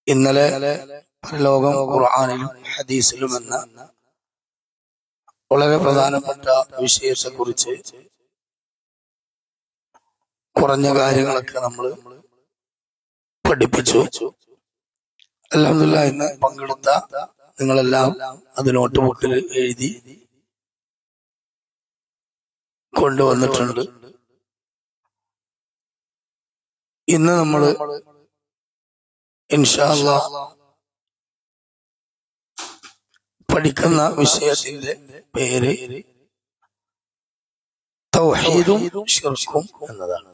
ഇന്നലെ പരലോകം ഖുർആനിലും ഹദീസിലും എന്ന വളരെ പ്രധാനപ്പെട്ട വിഷയത്തെക്കുറിച്ച് കുറഞ്ഞ കാര്യങ്ങളൊക്കെ നമ്മൾ പഠിപ്പിച്ചു. അൽഹംദുലില്ലാഹ് ഇന്ന് പങ്കെടുത്ത നിങ്ങളെല്ലാം അത് നോട്ട് ബുക്കിൽ എഴുതി കൊണ്ടുവന്നിട്ടുണ്ട്. ഇന്ന് നമ്മൾ ഇൻഷാ അല്ലാഹ് പഠിക്കുന്ന വിഷയത്തിന്റെ പേര് തൗഹീദും ശിർക്കും എന്നതാണ്.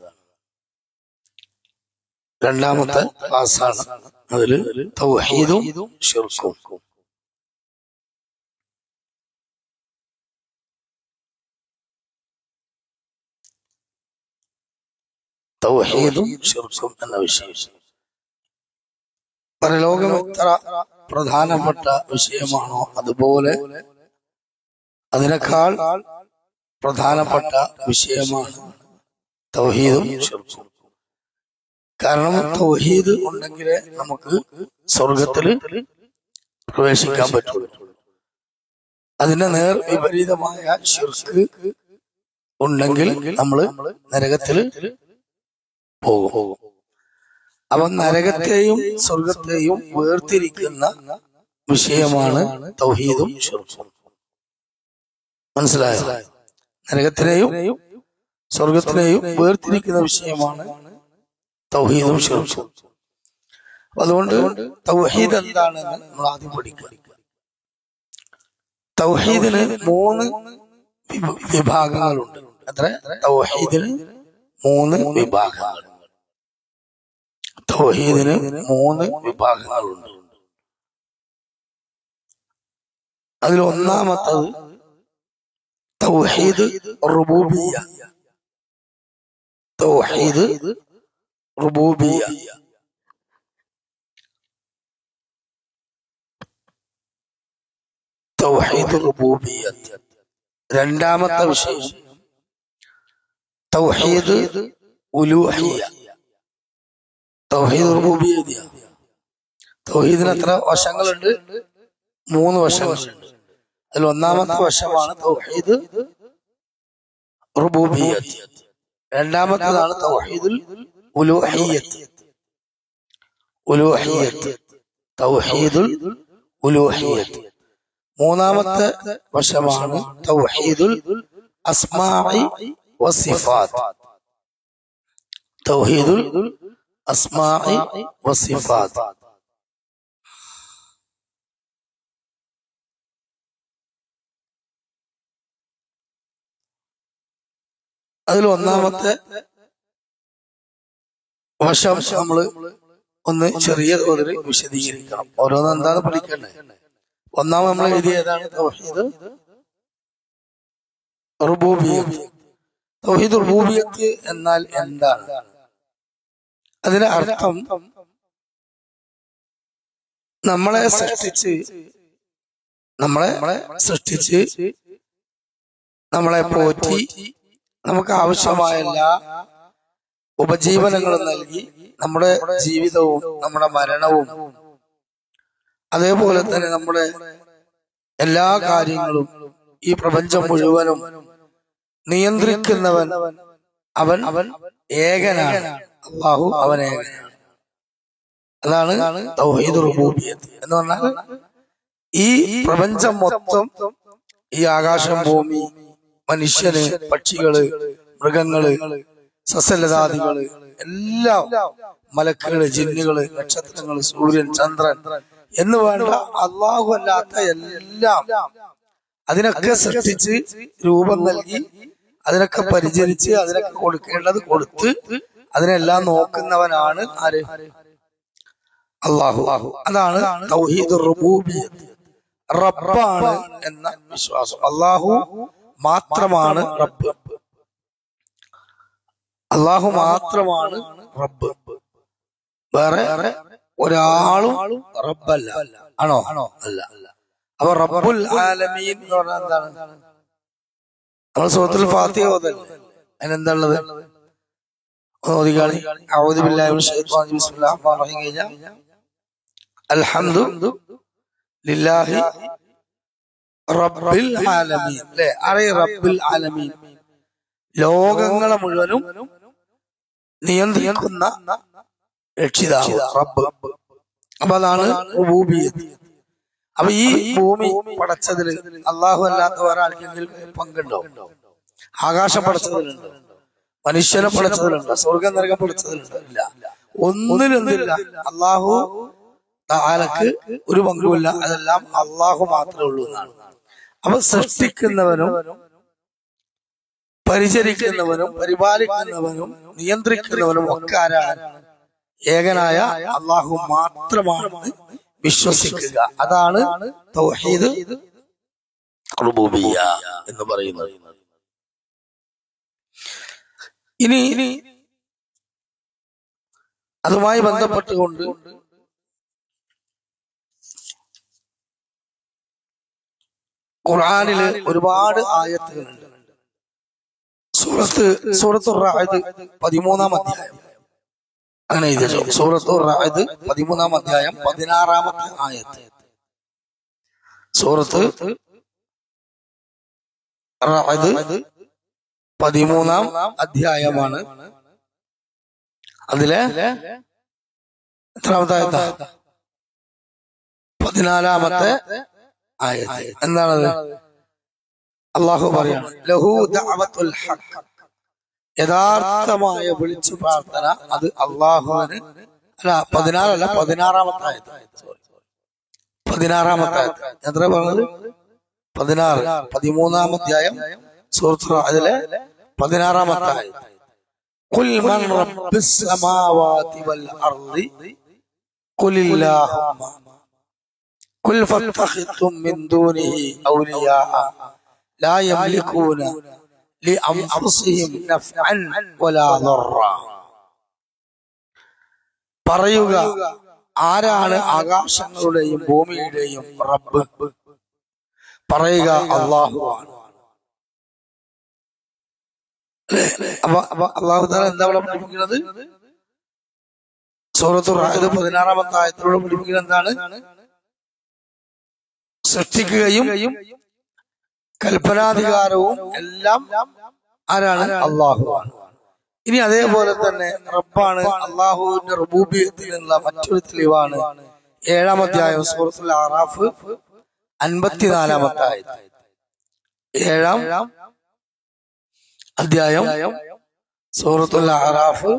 രണ്ടാമത്തെ ക്ലാസ്സാണ്. അതില് തൗഹീദും ശിർക്കും. തൗഹീദും ശിർക്കും എന്ന വിഷയം പരലോകം എത്ര പ്രധാനപ്പെട്ട വിഷയമാണോ അതുപോലെ അതിനേക്കാൾ പ്രധാനപ്പെട്ട വിഷയമാണ് തൗഹീദും ശിർക്കും. കാരണം തൗഹീദ് ഉണ്ടെങ്കിലേ നമുക്ക് സ്വർഗത്തിൽ പ്രവേശിക്കാൻ പറ്റുള്ളൂ. അതിന്റെ നേർ വിപരീതമായ ശിർക്ക് ഉണ്ടെങ്കിൽ നമ്മൾ നരകത്തിൽ പോകും. അപ്പൊ നരകത്തെയും സ്വർഗത്തെയും വേർതിരിക്കുന്ന വിഷയമാണ് തൗഹീദും ശിർക്കും. മനസ്സിലായോ? നരകത്തിനെയും സ്വർഗത്തിനെയും വേർതിരിക്കുന്ന വിഷയമാണ് തൗഹീദും ശിർക്കും. അതുകൊണ്ട് തൗഹീദ് എന്താണെന്ന് നമ്മൾ ആദ്യം പഠിക്കുക. തൗഹീദിന് 3 വിഭാഗങ്ങളുണ്ട്. അത്ര തൗഹീദിന് 3 വിഭാഗങ്ങൾ. തൗഹീദിന് 3 വിഭാഗങ്ങളുണ്ട്. അതിൽ ഒന്നാമത്തത് തൗഹീദ് റുബൂബിയ്യ. തൗഹീദ് റുബൂബിയ്യ. തൗഹീദ് റുബൂബിയ്യ. രണ്ടാമത്തെ വിഷയം തൗഹീദ് ഉലൂഹിയ്യ. തൗഹീദ് റുബൂബിയ്യ. തൗഹീദിന് എത്ര വശങ്ങളുണ്ട്? 3 വശങ്ങളുണ്ട്. അതിൽ ഒന്നാമത്തെ വശമാണ് തൗഹീദ് റുബൂബിയ്യ. രണ്ടാമത്തേതാണ് തൗഹീദുൽ ഉലൂഹിയ്യത്ത്. ഉലൂഹിയ്യത്ത്. തൗഹീദുൽ ഉലൂഹിയ്യത്ത്. മൂന്നാമത്തെ വശമാണ് തൗഹീദുൽ അസ്മാഇ വസിഫാത്ത്. തൗഹീദുൽ അസ്മാഇ വസിഫാത്ത്. അതിൽ ഒന്നാമത്തെ വശം നമ്മൾ ഒന്ന് ചെറിയ തോതിൽ വിശദീകരിക്കണം. ഓരോന്നും എന്താണ് പഠിക്കേണ്ടത്. ഒന്നാമത് നമ്മൾ എഴുതിയതാണ് തൗഹീദ് റുബൂബിയ്യത്ത്. തൗഹീദ് റുബൂബിയ്യത്ത് എന്നാൽ എന്താണ്? അതിന്റെ അർത്ഥം നമ്മളെ സൃഷ്ടിച്ച് നമ്മളെ പോറ്റി നമുക്ക് ആവശ്യമായ എല്ലാ ഉപജീവനങ്ങളും നൽകി നമ്മുടെ ജീവിതവും നമ്മുടെ മരണവും അതേപോലെ തന്നെ നമ്മുടെ എല്ലാ കാര്യങ്ങളും ഈ പ്രപഞ്ചം മുഴുവനും നിയന്ത്രിക്കുന്നവൻ അവൻ ഏകനാണ്. അല്ലാഹു അവൻ ഏകനാണ്. അതാണ് തൗഹീദ് റുബൂബിയ്യത്ത് എന്ന് പറഞ്ഞാൽ ഈ പ്രപഞ്ചം മൊത്തം, ഈ ആകാശം, ഭൂമി, മനുഷ്യന്, പക്ഷികള്, മൃഗങ്ങള്, സസ്യലതാദികള് എല്ലാം, മലക്കുകള്, ജിന്നുകള്, നക്ഷത്രങ്ങള്, സൂര്യൻ, ചന്ദ്രൻ എന്ന് വേണ്ട അല്ലാഹു അല്ലാത്ത എല്ലാം അതിനൊക്കെ സൃഷ്ടിച്ച് രൂപം നൽകി അതിനൊക്കെ പരിചരിച്ച് അതിനൊക്കെ കൊടുക്കേണ്ടത് കൊടുത്ത് അതിനെല്ലാം നോക്കുന്നവനാണ് ആര്? അല്ലാഹു. അതാണ് തൗഹീദ് റുബൂബിയ്യത്ത്. റബ്ബാണ് എന്ന വിശ്വാസം. അല്ലാഹു മാത്രമാണ് റബ്ബ്. അല്ലാഹു മാത്രമാണ് റബ്ബ്. വേറെ ഒരാളും റബ്ബല്ല. ആണോ? അല്ല. അപ്പൊ റബ്ബുൽ ആലമീൻ എന്ന് പറഞ്ഞാൽ എന്താണ്? നമ്മൾ സൂറത്തുൽ ഫാത്തിഹ ഓതല്ലേ, അതിനെന്താണുള്ളത്? ഓതിക്കാണി. അഊദു ബില്ലാഹി മിനശ് ശൈത്വാനിർ റജീം. ബിസ്മില്ലാഹിർ റഹ്മാനിർ റഹീം കഴിഞ്ഞാൽ അൽഹംദു ലില്ലാഹി റബ്ബിൽ ആലമീൻ അല്ലേ? റബ്ബിൽ ആലമീൻ, ലോകങ്ങളെ മുഴുവനും നിയന്ത്രിക്കുന്ന രക്ഷിതാവ് റബ്ബ്. അപ്പൊ അതാണ് റുബൂബിയ്യത്ത്. അപ്പൊ ഈ ഭൂമി പടച്ചതിൽ അള്ളാഹു അല്ലാത്ത വേറെ ആർക്കെങ്കിലും പങ്കുണ്ടോ? ആകാശം പടച്ചതിലുണ്ടോ? മനുഷ്യനെ പടച്ചതിലുണ്ടോ? സ്വർഗം നരകം പടച്ചതിലുണ്ടോ? ഇല്ല. ഒന്നിലൊന്നില്ല. അള്ളാഹു തആലക്ക് ഒരു പങ്കുമില്ല. അതെല്ലാം അള്ളാഹു മാത്രമേ ഉള്ളൂ എന്നാണ്. അപ്പൊ സൃഷ്ടിക്കുന്നവനും പരിചരിക്കുന്നവനും പരിപാലിക്കുന്നവനും നിയന്ത്രിക്കുന്നവനും ഒക്കെ ആരാണ്? ഏകനായ അള്ളാഹു മാത്രമാണെന്ന് വിശ്വസിക്കുക. അതാണ് തൗഹീദ് റുബൂബിയ്യ എന്ന് പറയുന്നത്. ഇനി അതുമായി ബന്ധപ്പെട്ടുകൊണ്ട് ഖുർആനില് ഒരുപാട് ആയത്തുകളുണ്ട്. സൂറത്തുർ റഅദ് 13-ാം അധ്യായം, അങ്ങനെ എഴുതിയോ? സൂറത്തുർ റഅദ് 13-ാം അധ്യായം 16-ാമത്തെ ആയത്ത്. സൂറത്ത് റഅദ് 13-ാം അധ്യായമാണ്. അതിലെ എത്രാമത്തെ ആയത്താ? 14-ാമത്തെ ആയത്ത്. എന്താണത്? അള്ളാഹു പറയാണ്, ലഹു ദഅവത്തുൽ ഹഖ്, യഥാർത്ഥമായ വിളിച്ചു പ്രാർത്ഥന അത് അള്ളാഹുവിന്. അല്ല, 16 അല്ല, 16-ാമത്തെ ആയത്ത്. 16-ാമത്തെ ആയത്ത്. എത്ര പറഞ്ഞത്? 16. 13-ാം അധ്യായം സൂറത്തുൽ റഅദിലെ 16-ാമത്തെ ആയത്ത്. ഖുൽ മൻ റബ്ബുസ് സമാവാതി വൽ അർളി ഖുലില്ലാഹുമ്മ ഖുൽ ഫത്തഖിതും മിൻ ദൂനിഹി ഔലിയാ ലാ യംലികൂന ലിഅൻഫുസിഹിം നഫ്അൻ വലാ ദർറ. പറയുക, ആരാണ് ആകാശങ്ങളുടെയും ഭൂമിയുടെയും റബ്ബ്? പറയുക, അല്ലാഹുവാണ്. അപ്പൊ അല്ലാഹു തആല എന്താ പഠിപ്പിക്കുന്നത്? സൂറത്തുർ റഅദ് 16-ാമത്തെ ആയത്തിലൂടെ പഠിപ്പിക്കുന്നത് എന്താണ്? സൃഷ്ടിക്കുകയും കൽപ്പനാധികാരവും എല്ലാം ആരാണ്? അള്ളാഹുവാണ്. ഇനി അതേപോലെ തന്നെ റബ്ബാണ്. അള്ളാഹുവിന്റെ റുബൂബിയത്തിനുള്ള മറ്റൊരു തെളിവാണ് 7-ാം അധ്യായം സൂറത്തുൽ അറാഫ് 54-ാമത്തെ ആയത്ത്. 7-ാം അധ്യായം സൂറത്തുൽ അറാഫ്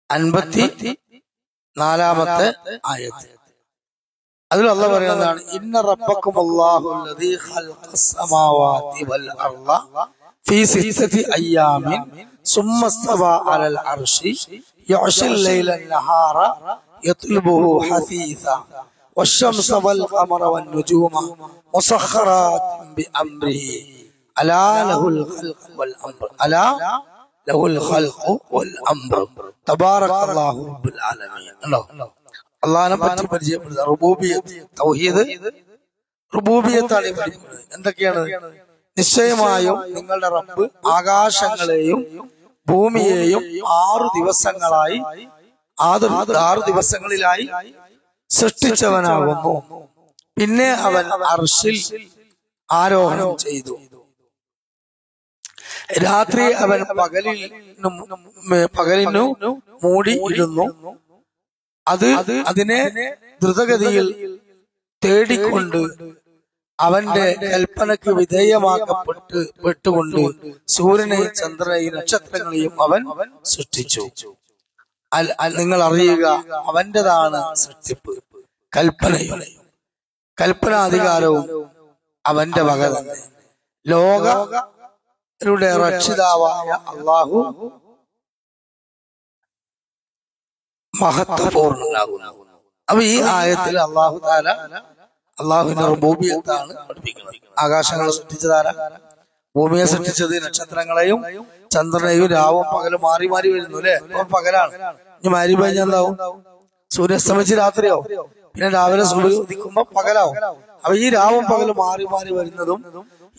54-ാമത്തെ ആയത്ത്. അതിൽ അല്ലാഹു പറയുന്നതാണ്, ഇന്ന റബ്ബക്കും അല്ലാഹുല്ലദീ ഖൽഖസ് സമാവാതി വൽ അർള ഫീ സിത്തതി അയ്യാമിൻ സുമ്മ ഇസ്തവാ അലൽ അർശി യഅ്ശിൽ ലൈല നഹാറ യത്ലുബുഹു ഹസീസ വശംസ വൽ ഖമറ വൻ നുജൂമ മുസഖഖറാത്തിൻ ബിഅംരിഹി അലാ ലഹുൽ ഖൽഖു വൽ അംർ അലാ ലഹുൽ ഖൽഖു വൽ അംർ തബാറകല്ലാഹു റബ്ബുൽ ആലമീൻ. അള്ളാഹിനെ പറ്റി പരിചയപ്പെടുക. റുബൂബിയത്ത്, തൗഹീദ് റുബൂബിയത്താണ് പഠിക്കുന്നത്. എന്തൊക്കെയാണ്? നിശ്ചയമായും നിങ്ങളുടെ റബ്ബ് ആകാശങ്ങളെയും ഭൂമിയെയും 6 ദിവസങ്ങളിലായി സൃഷ്ടിച്ചവനാകുന്നു. പിന്നെ അവൻ അർശിൽ ആരോഹണം ചെയ്തു. രാത്രി അവൻ പകലിനു മൂടിയിരുന്നു. അതിനെ ദ്രുതഗതിയിൽ തേടിക്കൊണ്ട് അവന്റെ കൽപ്പനയ്ക്ക് വിധേയമാക്കപ്പെട്ടുകൊണ്ട് സൂര്യനെയും ചന്ദ്രനെയും നക്ഷത്രങ്ങളെയും അവൻ സൃഷ്ടിച്ചു. നിങ്ങൾ അറിയുക, അവന്റേതാണ് സൃഷ്ടിപ്പ്, കൽപ്പനാധികാരവും അവന്റെ വക തന്നെ. ലോകരുടെ രക്ഷിതാവായ അള്ളാഹു മഹത്വപൂർണ്ണനാകുന്നു. അപ്പൊ ഈ ആയത്തിൽ അള്ളാഹു തആല അള്ളാഹുവിന്റെ റുബൂബിയത്താണ് പഠിപ്പിക്കുന്നത്. ആകാശങ്ങളെ സൃഷ്ടിച്ചതാരാ? ഭൂമിയെ സൃഷ്ടിച്ചത് നക്ഷത്രങ്ങളെയും ചന്ദ്രനെയും. രാവും പകലും മാറി മാറി വരുന്നു അല്ലെ? അപ്പൊ പകലാണ്. ഇനി മാരി കഴിഞ്ഞാൽ എന്താവും? സൂര്യാസ്തമിച്ച് രാത്രിയാവും. പിന്നെ രാവിലെ സൂര്യൻ ഉദിക്കുമ്പോ പകലാവും. അപ്പൊ ഈ രാവും പകലും മാറി മാറി വരുന്നതും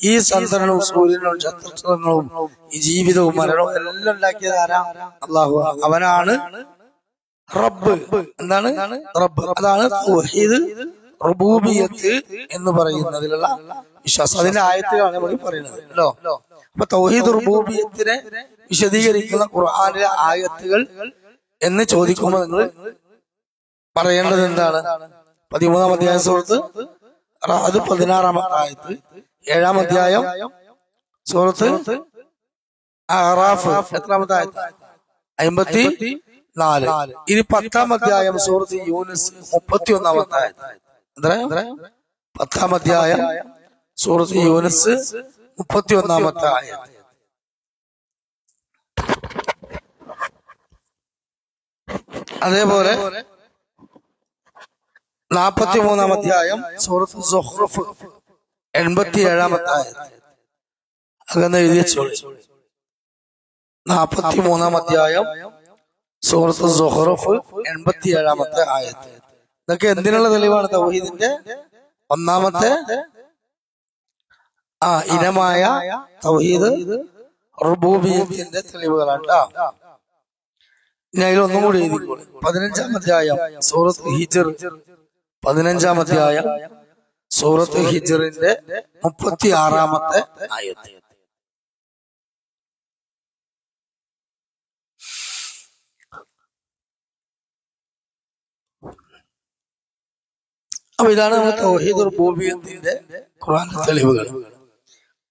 ഈ ചന്ദ്രനും സൂര്യനും നക്ഷത്രങ്ങളും ഈ ജീവിതവും മരണവും എല്ലാം ഉണ്ടാക്കിയത് ആരാ? അള്ളാഹു. അവനാണ് റബ്ബ് എന്താണ് റബ്ബ്, അതാണ് തൗഹീദ് റുബൂബിയത്ത് എന്ന് പറയുന്നതിലുള്ള വിശ്വാസം. അതിന്റെ ആയത്തുകളാണ് നമ്മൾ പറയുന്നത് അല്ലോ. അപ്പൊ തൗഹീദ് റുബൂബിയത്തിനെ വിശദീകരിക്കുന്ന ഖുർആനിലെ ആയത്തുകൾ എന്ന് ചോദിക്കുമ്പോൾ നിങ്ങൾ പറയേണ്ടത് എന്താണ്? 13-ാം അധ്യായം സൂറത്ത് അത് 16-ാമത്തെ ആയത്ത്, 7-ാം അധ്യായം സൂറത്ത് അറാഫ് എത്രാമത്തെ ആയത്ത്? 54. ഇനി 10-ാം അധ്യായം സൂറത്ത് യൂനുസ് 31-ാമത്തെ ആയത്ത്. എത്ര? 10-ാം അധ്യായം സൂറത്ത് യൂനുസ് 31-ാമത്തെ ആയത്ത്. അതേപോലെ 43-ാം അധ്യായം സൂറത്ത് സുഖ്റുഫ് 87-ാമത്തെ ആയത്ത്. അതെന്ന് എഴുതിയ 43-ാം അധ്യായം സൂറത്ത് സുഖ്റുഫ് 87-ാമത്തെ ആയത്ത്. ഇതൊക്കെ എന്തിനുള്ള തെളിവാണ്? തൗഹീദിന്റെ ഒന്നാമത്തെ ഇനമായ തൗഹീദ് റുബൂബിയത്തിന്റെ തെളിവുകളാണ്. ഇനി അതിലൊന്നും കൂടി എഴുതിക്കോളൂ. 15-ാം അധ്യായം സൂറത്ത് ഹിജ്ർ, 15-ാം അധ്യായം സൂറത്ത് ഹിജ്റിന്റെ 36-ാമത്തെ ആയത്ത്. അപ്പൊ ഇതാണ് നമ്മൾ തൗഹീദ് റുബൂബിയത്തിന്റെ ഖുർആനിലെ തെളിവുകൾ.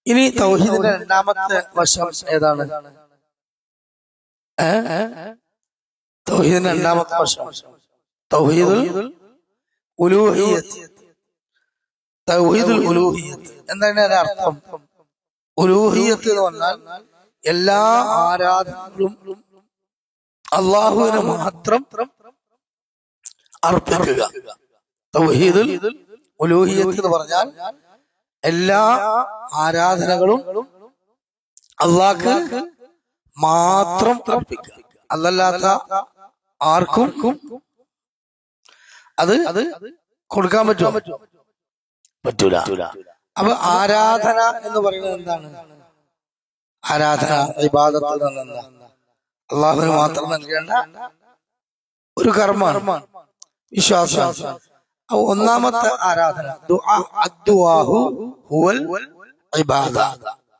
ഇനി തൗഹീദിന്റെ രണ്ടാമത്തെ വശം ഏതാണ്? തൗഹീദിന്റെ രണ്ടാമത്തെ വശം തൗഹീദുൽ ഉലൂഹിയ്യത്ത്. തൗഹീദുൽ ഉലൂഹിയ്യത്ത് എന്താണ് അതിന്റെ അർത്ഥം? ഉലൂഹിയ്യത്ത് എന്ന് പറഞ്ഞാൽ എല്ലാ ആരാധനകളും അള്ളാഹുവിന് മാത്രം അർപ്പിക്കുക. തൗഹീദുൽ ഉലൂഹിയ്യത്ത് എന്ന് പറഞ്ഞാൽ എല്ലാ ആരാധനകളും അള്ളാഹ്ക്ക് മാത്രം അർപ്പിക്കുക. അല്ലല്ലാത്ത ആർക്കും അത് കൊടുക്കാൻ പറ്റുമോ? പറ്റൂല. അപ്പൊ ആരാധന എന്ന് പറയുന്നത് എന്താണ്? ആരാധന ഇബാദത്ത് എന്താ? അള്ളാഹുവിന് മാത്രം നൽകേണ്ട ഒരു കർമ്മമാണ്, വിശ്വാസമാണ്. ഒന്നാമത്തെ ആരാധന അദ്ദുആഹു ഹുവൽ ഇബാദ.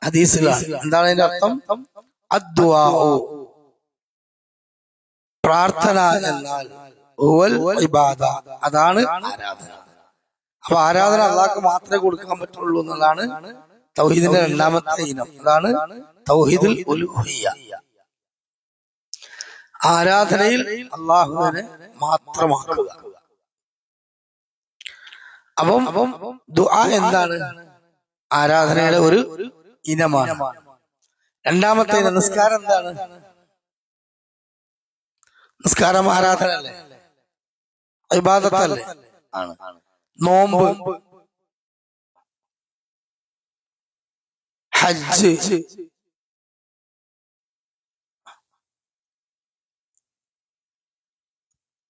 ഹദീസിലാണ്. എന്താണ് അതിന്റെ അർത്ഥം? അദ്ദുആഹു പ്രാർത്ഥന എന്നാൽ ഹുവൽ ഇബാദ, അതാണ് ആരാധന. അപ്പൊ ആരാധന അള്ളാഹ്ക്ക് മാത്രമേ കൊടുക്കാൻ പറ്റുള്ളൂ എന്നതാണ് തൗഹീദിന്റെ രണ്ടാമത്തെ ഇനം. അതാണ് തൗഹീദുൽ ഉലൂഹിയ്യ. ആരാധനയിൽ അള്ളാഹുവിനെ മാത്രമാക്കുക. അപ്പം ദുആ എന്താണ്? ആരാധനയുടെ ഒരു ഇനമാണ്. രണ്ടാമത്തെ ഇനം നിസ്കാരം എന്താണ്? നിസ്കാരം ആരാധന അല്ലേ? ഇബാദത്തല്ലേ? ആണ്. നോമ്പ്, ഹജ്ജ്,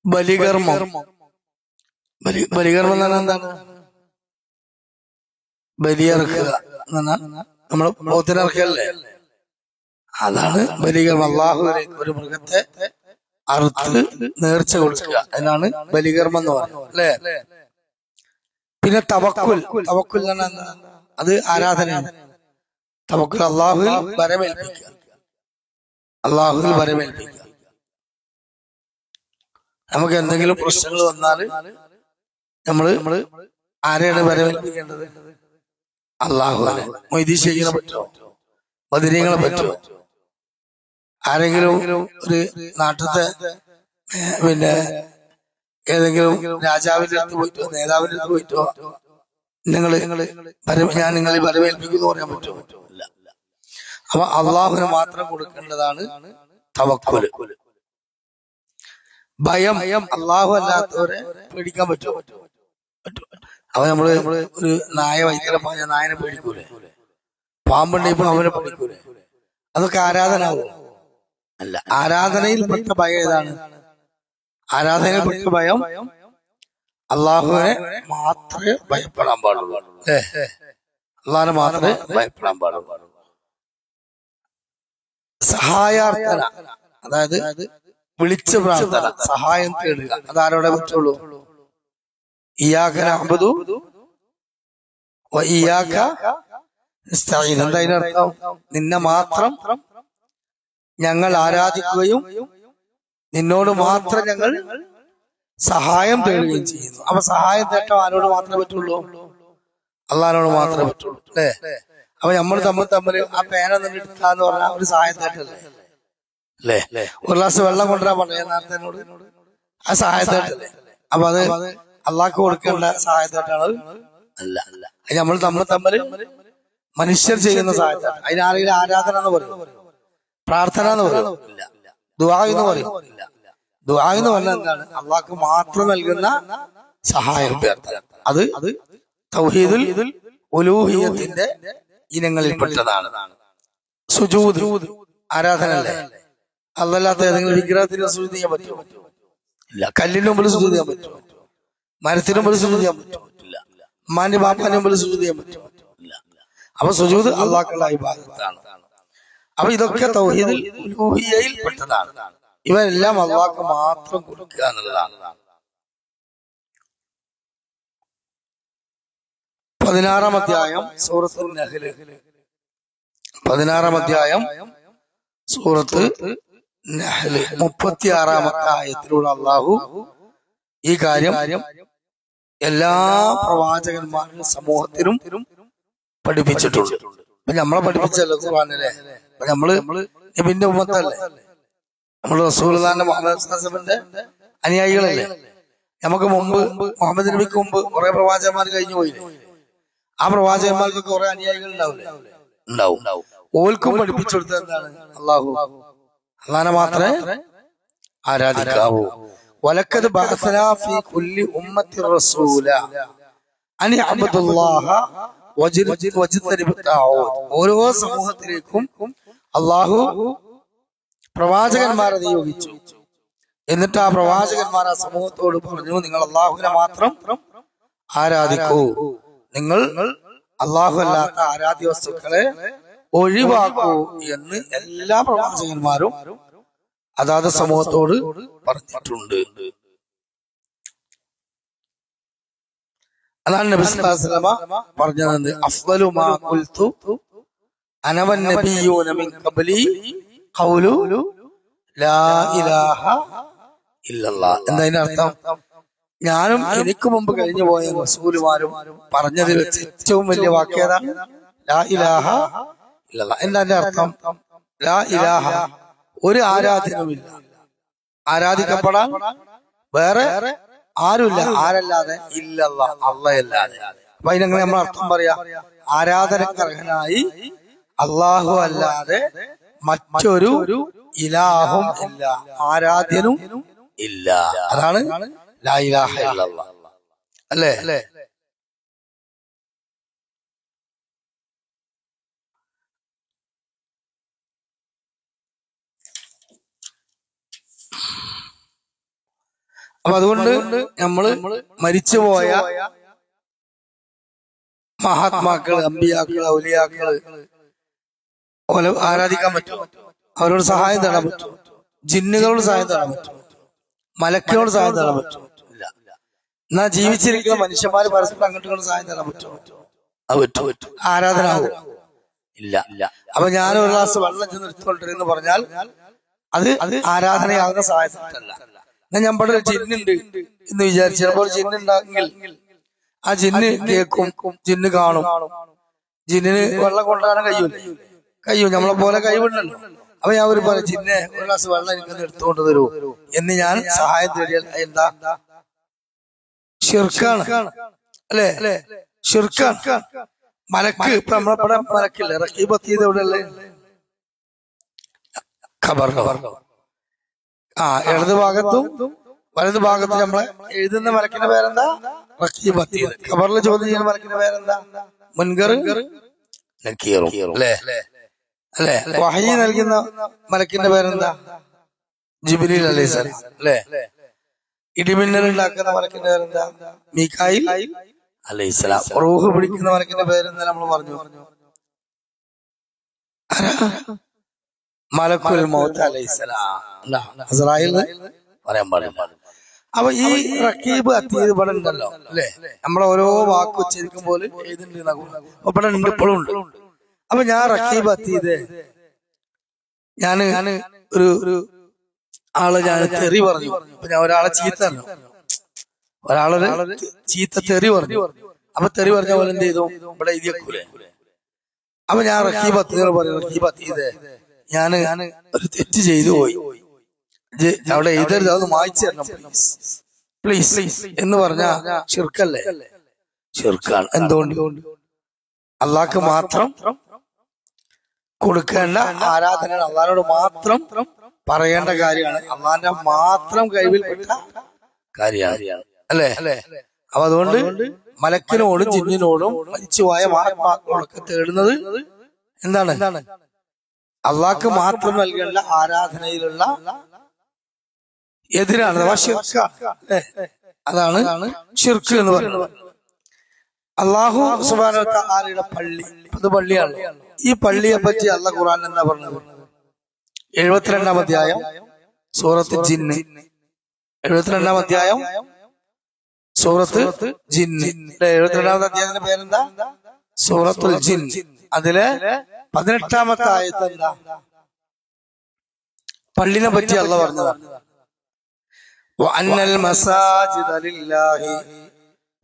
ബലികർമ്മം. ബലികർമ്മം എന്ന് പറഞ്ഞാൽ എന്താണ്? ബലിയറക്കുക. നമ്മള് പോത്തിനിറക്കല്ലേ? അതാണ് ബലികർമ്മം. അള്ളാഹുവിനെ ഒരു മൃഗത്തെ അറുത്ത് നേർച്ച കൊടുക്കുക, അതിനാണ് ബലികർമ്മം എന്ന് പറയുന്നത് അല്ലേ? പിന്നെ തവക്കുൽ. തവക്കുൽ എന്ന് പറഞ്ഞാൽ അത് ആരാധനയാണ്. തവക്കുൽ അള്ളാഹുവിൽ വരമേൽപ്പിക്കുക. അള്ളാഹുവിൽ വരമേൽപ്പിക്കുക. നമുക്ക് എന്തെങ്കിലും പ്രശ്നങ്ങൾ വന്നാൽ നമ്മള് ആരെയാണ് വരമേൽപ്പിക്കേണ്ടത്? അള്ളാഹുവിനെ. മൊയ്തീശേഖിനെ പറ്റുമോ? ബദരീങ്ങളെ പറ്റുമോ? ആരെങ്കിലും ഒരു നാട്ടിലത്തെ പിന്നെ ഏതെങ്കിലും രാജാവിന്റെ അടുത്ത് പോയിട്ടോ നേതാവിന്റെ അടുത്ത് പോയിട്ടോ ഞാൻ നിങ്ങളെ വരവേൽപ്പിക്കുന്നു പറയാൻ പറ്റുമോ? ഇല്ല. അപ്പൊ അള്ളാഹുവിന് മാത്രം കൊടുക്കേണ്ടതാണ് തവക്കുൽ. ഭയം, അള്ളാഹു അല്ലാത്തവരെ പേടിക്കാൻ പറ്റുമോ? അപ്പൊ നമ്മള് ഒരു നായ വൈദ്യരെ പറഞ്ഞ നായനെ പേടിക്കൂലേ? പാമ്പുണ്ടെങ്കിൽ അവനെ പേടിക്കൂലേ? അതൊക്കെ ആരാധന അല്ല. ആരാധനയിൽപ്പെട്ട ഭയം ഏതാണ്? ആരാധനയിൽപ്പെട്ട ഭയം അള്ളാഹുവിനെ മാത്രമേ ഭയപ്പെടാൻ പാടുള്ളൂ. അള്ളാഹിനെ മാത്രമേ ഭയപ്പെടാൻ പാടുള്ളൂ. സഹായാർത്ഥന, അതായത് വിളിച്ച പ്രാർത്ഥന, സഹായം തേടുക. അതാരോടെ പറ്റുള്ളൂ? ഇയ്യാക നഅ്ബുദു വ ഇയ്യാക നസ്തഈൻ. എന്താ അതിനർത്ഥം? നിന്നെ മാത്രം ഞങ്ങൾ ആരാധിക്കുകയും നിന്നോട് മാത്രം ഞങ്ങൾ സഹായം തേടുകയും ചെയ്യുന്നു. അപ്പൊ സഹായം തേട്ടം ആരോട് മാത്രമേ പറ്റുള്ളൂ? അള്ളാഹിനോട് മാത്രമേ പറ്റുള്ളൂ അല്ലേ? അപ്പൊ നമ്മൾ തമ്മിൽ ആ പേന എടുക്കാന്ന് പറഞ്ഞാൽ ഒരു സഹായം തേട്ടല്ലേ അല്ലേ? ഒരു ഗ്ലാസ് വെള്ളം കൊണ്ടുവരാൻ പറഞ്ഞ നേരത്തെ എന്നോട്, ആ സഹായം തേട്ടല്ലേ? അപ്പൊ അത് അള്ളാഹ്ക്ക് കൊടുക്കേണ്ട സഹായം തേട്ടാണ് അല്ല. നമ്മൾ തമ്മിൽ മനുഷ്യർ ചെയ്യുന്ന സഹായം. അതിനാരെങ്കിലും ആരാധന എന്ന് പറയും, പ്രാർത്ഥന എന്ന് പറയും, ദുആ എന്ന് പറയും. ദുആ എന്ന് പറഞ്ഞാൽ എന്താണ്? അള്ളാഹ്ക്ക് മാത്രം നൽകുന്ന സഹായം. അത് തൗഹീദുൽ ഉലൂഹിയ്യത്തിന്റെ ഇനങ്ങളിൽപ്പെട്ടതാണ്. സുജൂദ് ആരാധന അല്ലേ? അല്ലാത്ത ഏതെങ്കിലും വിഗ്രഹത്തിന് സുജൂദ് ചെയ്യാൻ പറ്റുമോ? ഇല്ല. കല്ലിന് മുമ്പിൽ സുജൂദ് ചെയ്യാൻ പറ്റുമോ? മരത്തിന് മുമ്പിൽ സുജൂദ് ചെയ്യാൻ പറ്റുമോ? ഇല്ല. ഉമ്മാന്റെ ബാപ്പാന്റെ മുമ്പിൽ സുജൂദ് ചെയ്യാൻ പറ്റുമോ? ഇല്ല. അപ്പൊ സുജൂദ് അള്ളാഹ്ക്കുള്ള ഇബാദത്താണ്. അപ്പൊ ഇതൊക്കെ തൗഹീദുൽ ഉലൂഹിയ്യയിൽ പെട്ടതാണ്. ഇവരെല്ലാം അള്ളാഹ്ക്ക് മാത്രം കൊടുക്കുക എന്നുള്ളതാണ്. 16-ാം അധ്യായം സൂറത്തുൽ നഹ്ൽ. 16-ാം അധ്യായം സൂറത്ത് നഹ്ൽ 36-ാമത്തെ ആയത്തിലൂടെ അള്ളാഹു ഈ കാര്യം എല്ലാ പ്രവാചകന്മാരുടെ സമൂഹത്തിനും പഠിപ്പിച്ചിട്ടുണ്ട്. അപ്പൊ നമ്മളെ പഠിപ്പിച്ചല്ലോ ഖുർആനിലെ. അപ്പൊ നമ്മള് നബിന്റെ ഉമ്മത്തല്ലേ? നമ്മള് റസൂലുള്ളാഹിന്റെ മുഹമ്മദ് സല്ലല്ലാഹു അനുയായികളല്ലേ? നമുക്ക് മുമ്പ് മുഹമ്മദ് നബിക്ക് മുമ്പ് കുറെ പ്രവാചകന്മാർ കഴിഞ്ഞു പോയില്ലേ? ആ പ്രവാചകന്മാർക്കൊക്കെ കുറെ അനുയായികൾ ഉണ്ടാവും. ഓൽക്കും പഠിപ്പിച്ചു കൊടുത്തത് എന്താണ്? അള്ളാഹനെ മാത്രമേ ആരാധിക്കാവൂ. വലഖദ് ബഅസ്നാ ഫീ കുല്ലി ഉമ്മത്തിർ റസൂല അൻ അബ്ദുല്ലാഹ വജ്തനിബുത് തഊദ്. ഓരോ സമൂഹത്തിലേക്കും അള്ളാഹു പ്രവാചകന്മാരെ നിയോഗിച്ചു. എന്നിട്ട് ആ പ്രവാചകന്മാർ ആ സമൂഹത്തോട് പറഞ്ഞു, നിങ്ങൾ അള്ളാഹുവിനെ മാത്രം ആരാധിക്കൂ, നിങ്ങൾ അള്ളാഹു അല്ലാത്ത ആരാധ്യ വസ്തുക്കളെ ഒഴിവാക്കൂ എന്ന് എല്ലാ പ്രവാചകന്മാരും അതാത് സമൂഹത്തോട് പറഞ്ഞിട്ടുണ്ട്. അതാണ് നബി സല്ലല്ലാഹു അലൈഹി വസല്ലമ പറഞ്ഞത്, അഫ്ളലു മാ ഖുൽതു അന വൻ നബിയ്യൂന മിൻ ഖബ്ലി ഖൗലു ലാ ഇലാഹ ഇല്ലല്ലാഹ്. എന്താ അർത്ഥം? ഞാനും എനിക്ക് മുമ്പ് കഴിഞ്ഞു പോയ റസൂലുമാരും പറഞ്ഞതിൽ വെച്ച് ഏറ്റവും വലിയ വാക്യേതാണ് ലാ ഇലാഹ ഇല്ലല്ലാഹ്. എന്താ അതിന്റെ അർത്ഥം? ലാ ഇലാഹ, ഒരു ആരാധനവുമില്ല, ആരാധിക്കപ്പെടാൻ വേറെ ആരുമില്ല, ആരല്ലാതെ? ഇല്ലല്ലാഹ്, അല്ലാഹല്ലാതെ. അപ്പൊ അതിനെങ്ങനെ നമ്മൾ അർത്ഥം പറയാ? ആരാധനക്കർഹനായി അള്ളാഹു അല്ലാതെ മറ്റൊരു ഇലാഹും ഇല്ല, ആരാധ്യനും ഇല്ല. അതാണ് ലാ ഇലാഹ ഇല്ലല്ലാഹ് അല്ലേ? അപ്പൊ അതുകൊണ്ട് നമ്മള് മരിച്ചുപോയ മഹാത്മാക്കള്, അമ്പിയാക്കള്, ഔലിയാക്കള് ആരാധിക്കാൻ പറ്റും, അവരോട് സഹായം തേടാൻ പറ്റും, ജിന്നുകളോട് സഹായം തേടാൻ പറ്റും, മലക്കിനോട് സഹായം തേടാൻ പറ്റും? ഇല്ല. എന്നാ ജീവിച്ചിരിക്കുന്ന മനുഷ്യന്മാര് പരസ്പരം അങ്ങോട്ടും സഹായം തേടാൻ പറ്റും? അത് പറ്റും. ആരാധന ഇല്ല. അപ്പൊ ഞാൻ ഒരു ഗ്ലാസ് വെള്ളം ചെന്ന് എടുത്തുകൊണ്ടിരുന്നു പറഞ്ഞാൽ അത് ആരാധനയാകുന്ന സഹായത്തിനല്ല. എന്നാൽ ഞാൻ ഇവിടെ ഒരു ജിന്നുണ്ട് എന്ന് വിചാരിച്ചു, ചിലപ്പോൾ ജിന്നുണ്ടെങ്കിൽ ആ ജിന്ന് കേൾക്കും, ജിന്ന് കാണും. ജിന്നിന് വെള്ളം കൊണ്ടുവരാൻ കഴിയും, നമ്മളെ പോലെ കഴിവുണ്ടല്ലോ. അപ്പൊ ഞാൻ ഒരു പോലെ ജിന്നെ ഒരു ഗ്ലാസ് വെള്ളം എനിക്കൊന്ന് എടുത്തുകൊണ്ട് തരൂ എന്ന് ഞാൻ സഹായം തേടിയാൽ എന്താ? ഷിർക്കാണ് അല്ലേ? ഷിർക്കാണ്. മലക്ക്, ഇപ്പൊ നമ്മളെ മലക്കില്ലേ റഖീബ് അത്തീദ് എവിടെയല്ലേ? ഖബറിലോ? ഇടത് ഭാഗത്തും വലത് ഭാഗത്തും നമ്മളെ എഴുതുന്ന മലക്കിന്റെ പേരെന്താ? റഖീബ് അത്തീദ്. ഖബറിൽ ചോദ്യം ചെയ്യുന്ന മലക്കിന്റെ പേരെന്താ? മുൻകർ നക്കീറും അല്ലേ? വഹയി നൽകുന്ന മലക്കിന്റെ പേരെന്താ? ജിബ്രീൽ അലൈഹിസ്സലാം അല്ലേ? ഇടിമിന്നൽ ഉണ്ടാക്കുന്ന മലക്കിന്റെ പേരെന്താ? മീകായിൽ അലൈഹിസ്സലാം. റൂഹ് പിടിക്കുന്ന മലക്കിന്റെ പേരെന്താ നമ്മൾ പറഞ്ഞു? മലക്കുൽ മൗത്ത് അലൈഹിസ്സലാം അസ്രായിൽ പറയാൻ പാടില്ല. അപ്പൊ ഈ റഖീബ് അതീദ് ഇവിടെ ഉണ്ടല്ലോ അല്ലെ, നമ്മളെ ഓരോ വാക്ക് ഉച്ചരിക്കുമ്പോൾ എഴുതുന്നുണ്ട്. അപ്പൊ ഇവിടെ ഉണ്ട്, ഇപ്പോഴും ഉണ്ട്. അപ്പൊ ഞാൻ റഖീബ് അതീദ് ഞാന് ഒരു ആള് ഞാൻ തെറി പറഞ്ഞു. അപ്പൊ ഞാൻ ഒരാളെ ചീത്ത പറഞ്ഞു, ഒരാളൊരു ചീത്ത തെറി പറഞ്ഞു. അപ്പൊ തെറി പറഞ്ഞ പോലെ എന്ത് ചെയ്തു, ഇവിടെ എഴുതിയേക്കൂലേ. അപ്പൊ ഞാൻ റഖീബ് അതീദ് പറയും, റഖീബ് അതീദ് ഞാന് ഒരു തെറ്റ് ചെയ്തു പോയി, അവിടെ എഴുതരുത്, അതൊന്ന് വായിച്ചു തരണം പ്ലീസ് എന്ന് പറഞ്ഞ ശിർക്കല്ലേ? ശിർക്കാണ്. എന്തുകൊണ്ട്? അള്ളാഹ്ക്ക് മാത്രം കൊടുക്കേണ്ട ആരാധന, അള്ളാഹിനോട് മാത്രം പറയേണ്ട കാര്യമാണ്, അള്ളാഹിന്റെ മാത്രം കഴിവിൽപ്പെട്ട കാര്യമാണ് അല്ലേ? അപ്പൊ അതുകൊണ്ട് മലക്കിനോടും ജിന്നിനോടും മരിച്ചുപോയ മഹാത്മാക്കളൊക്കെ തേടുന്നത് എന്താണ്? അള്ളാഹ്ക്ക് മാത്രം നൽകേണ്ട ആരാധനയിലുള്ള എതിരാണ്, അതാണ് ഷിർക്ക് എന്ന് പറയുന്നത്. അള്ളാഹു സുബ്ഹാനഹു വ തആലയുടെ പള്ളി, അത് പള്ളിയാണ്. ഈ പള്ളിയെ പറ്റി അള്ളാഹ് ഖുർആനിൽ എന്താ പറഞ്ഞത്? 72-ാം അധ്യായം സൂറത്ത് ജിന്ന്, 72-ാം അധ്യായം സൂറത്ത് ജിന്ന്. 72-ാമത്തെ അധ്യായത്തിന്റെ പേരെന്താ? സൂറത്തുൽ ജിൻ. അതിലെ 18-ാമത്തെ ആയത്ത് എന്താ? പള്ളിനെ പറ്റി അള്ളാഹ് പറഞ്ഞതാണ്. وأن المساجد لله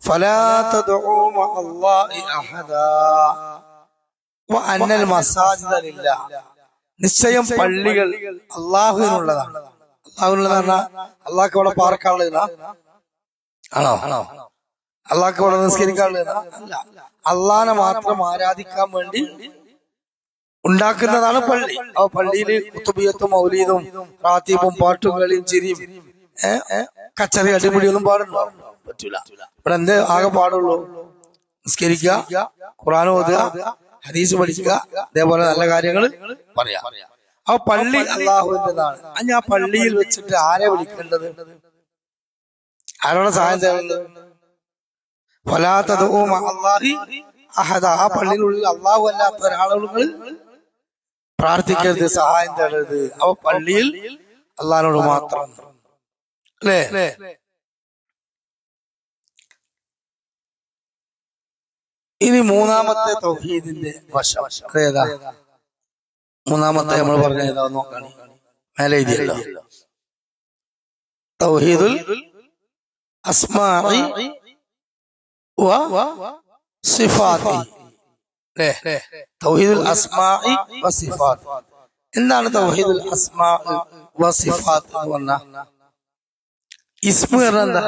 فلا تدعوا مع الله أحدا وأن المساجد لله നിശ്ചയം പള്ളികൾ അള്ളാഹുവിനുള്ളതാണ്. അള്ളാഹുവിനുള്ളതാണ്. അള്ളാഹ്ക്ക് അവിടെ പാർക്കാനുള്ളതാ? ആണോ? അള്ളാഹ്ക്ക് അവിടെ നിസ്കരിക്കാനുള്ളതാ? അല്ല. അള്ളാഹിനെ മാത്രം ആരാധിക്കാൻ വേണ്ടി ഉണ്ടാക്കുന്നതാണ് പള്ളി. ആ പള്ളിയിൽ കുത്തുബിയത്തും മൗലീദും റാത്തീബും പാട്ടും കളിയും ചിരിയും കച്ചറി അടിപിടിയൊന്നും പാടുണ്ടോ? പറ്റൂല. ഇവിടെ എന്ത് ആകെ പാടുള്ളൂ? നിസ്കരിക്കുക, ഖുർആൻ ഓതുക, ഹദീസ് പഠിക്കുക, അതേപോലെ നല്ല കാര്യങ്ങൾ പറയാം. ആ പള്ളി അള്ളാഹുവിൻ്റെതാണ്. ആ പള്ളിയിൽ വെച്ചിട്ട് ആരെ വിളിക്കേണ്ടത്? ആരോടെ സഹായം തേടേണ്ടത്? ഫലാ തദ്ഉ മഅല്ലാഹി അഹദ. ആ പള്ളിയിലുള്ളിൽ അള്ളാഹു അല്ലാത്ത ഒരാളുകൾ പ്രാർത്ഥിക്കരുത്, സഹായം തേടരുത്. അവ പള്ളിയിൽ അള്ളാഹിനോട് മാത്രം അല്ലേ? ഇനി മൂന്നാമത്തെ തൗഹീദിന്റെ വശം ഏതാ? മൂന്നാമത്തെ നമ്മൾ പറഞ്ഞ ഏതാ നോക്കാണ്, മേലെ എഴുതിയല്ലോ. തൗഹീദുൽ അസ്മാഇ വ സിഫാത്തി. തൗഹീദുൽ അസ്മാഇ വ സിഫാത്ത്. എന്താണ് തൗഹീദുൽ അസ്മാഇ വ സിഫാത്ത് എന്ന് പറഞ്ഞാൽ? ഇസ്മു എന്താ?